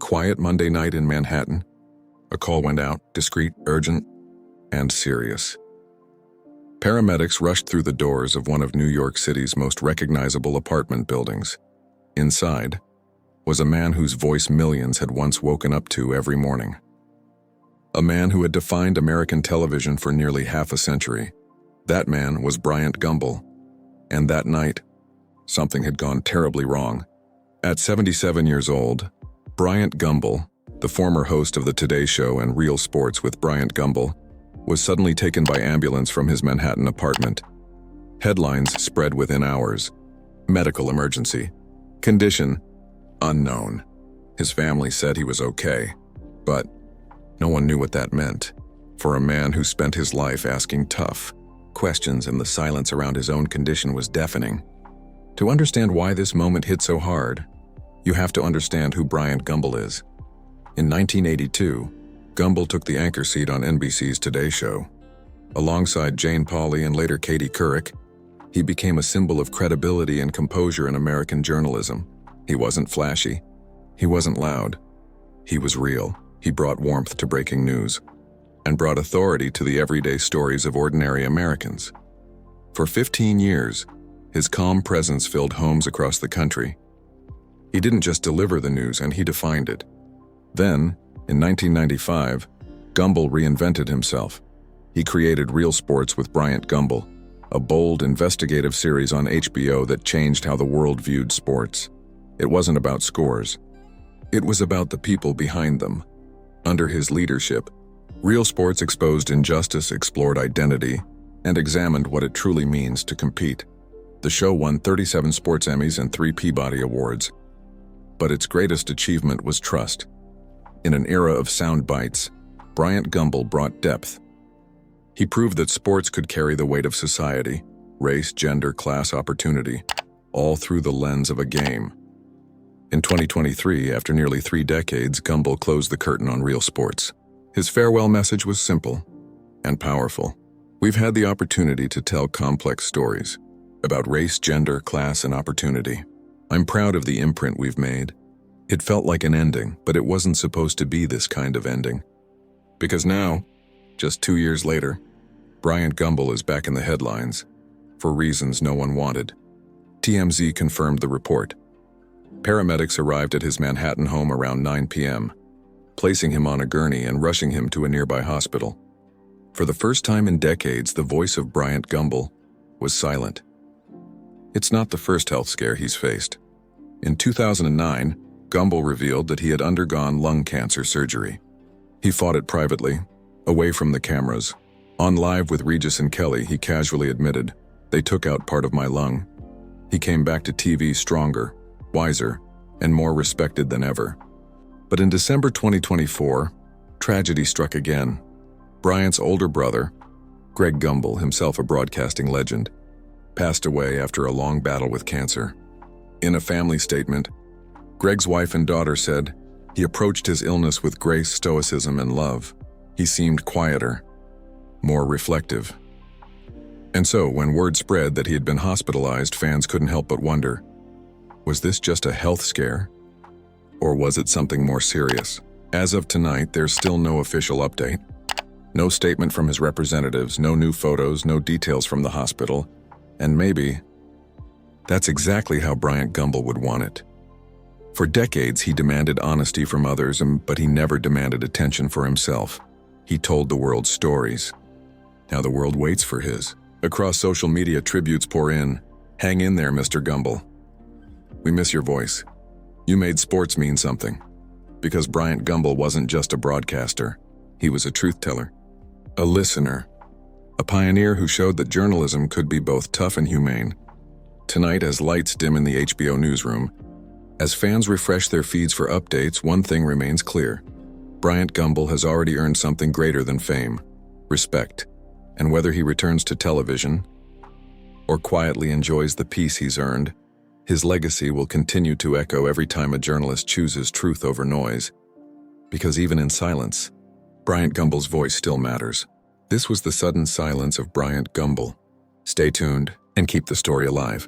quiet Monday night in Manhattan, a call went out, discreet, urgent, and serious. Paramedics rushed through the doors of one of New York City's most recognizable apartment buildings. Inside was a man whose voice millions had once woken up to every morning. A man who had defined American television for nearly half a century. That man was Bryant Gumbel. And that night, something had gone terribly wrong. At 77 years old, Bryant Gumbel, the former host of the Today Show and Real Sports with Bryant Gumbel, was suddenly taken by ambulance from his Manhattan apartment. Headlines spread within hours. Medical emergency. Condition unknown. His family said he was okay, but no one knew what that meant. For a man who spent his life asking tough questions, and the silence around his own condition was deafening. To understand why this moment hit so hard, you have to understand who Bryant Gumbel is. In 1982, Gumbel took the anchor seat on NBC's Today Show. Alongside Jane Pauley and later Katie Couric, he became a symbol of credibility and composure in American journalism. He wasn't flashy. He wasn't loud. He was real. He brought warmth to breaking news and brought authority to the everyday stories of ordinary Americans. For 15 years, his calm presence filled homes across the country. He didn't just deliver the news, and he defined it. Then, in 1995, Gumbel reinvented himself. He created Real Sports with Bryant Gumbel, a bold, investigative series on HBO that changed how the world viewed sports. It wasn't about scores. It was about the people behind them. Under his leadership, Real Sports exposed injustice, explored identity, and examined what it truly means to compete. The show won 37 Sports Emmys and 3 Peabody Awards. But its greatest achievement was trust. In an era of sound bites, Bryant Gumbel brought depth. He proved that sports could carry the weight of society, race, gender, class, opportunity, all through the lens of a game. In 2023, after nearly 3 decades, Gumbel closed the curtain on Real Sports. His farewell message was simple and powerful. We've had the opportunity to tell complex stories about race, gender, class, and opportunity. I'm proud of the imprint we've made. It felt like an ending, but it wasn't supposed to be this kind of ending. Because now, just 2 years later, Bryant Gumbel is back in the headlines, for reasons no one wanted. TMZ confirmed the report. Paramedics arrived at his Manhattan home around 9 p.m., placing him on a gurney and rushing him to a nearby hospital. For the first time in decades, the voice of Bryant Gumbel was silent. It's not the first health scare he's faced. In 2009, Gumbel revealed that he had undergone lung cancer surgery. He fought it privately, away from the cameras. On Live with Regis and Kelly, he casually admitted, "They took out part of my lung." He came back to TV stronger, wiser, and more respected than ever. But in December 2024, tragedy struck again. Bryant's older brother, Greg Gumbel, himself a broadcasting legend, passed away after a long battle with cancer. In a family statement, Greg's wife and daughter said, "He approached his illness with grace, stoicism, and love. He seemed quieter, more reflective." And so, when word spread that he had been hospitalized, fans couldn't help but wonder, was this just a health scare? Or was it something more serious? As of tonight, there's still no official update. No statement from his representatives, no new photos, no details from the hospital. And maybe that's exactly how Bryant Gumbel would want it. For decades, he demanded honesty from others, but he never demanded attention for himself. He told the world stories. Now the world waits for his. Across social media, tributes pour in. "Hang in there, Mr. Gumbel. We miss your voice. You made sports mean something." Because Bryant Gumbel wasn't just a broadcaster. He was a truth teller, a listener, a pioneer who showed that journalism could be both tough and humane. Tonight, as lights dim in the HBO newsroom, as fans refresh their feeds for updates, one thing remains clear. Bryant Gumbel has already earned something greater than fame, respect. And whether he returns to television or quietly enjoys the peace he's earned, his legacy will continue to echo every time a journalist chooses truth over noise. Because even in silence, Bryant Gumbel's voice still matters. This was the sudden silence of Bryant Gumbel. Stay tuned and keep the story alive.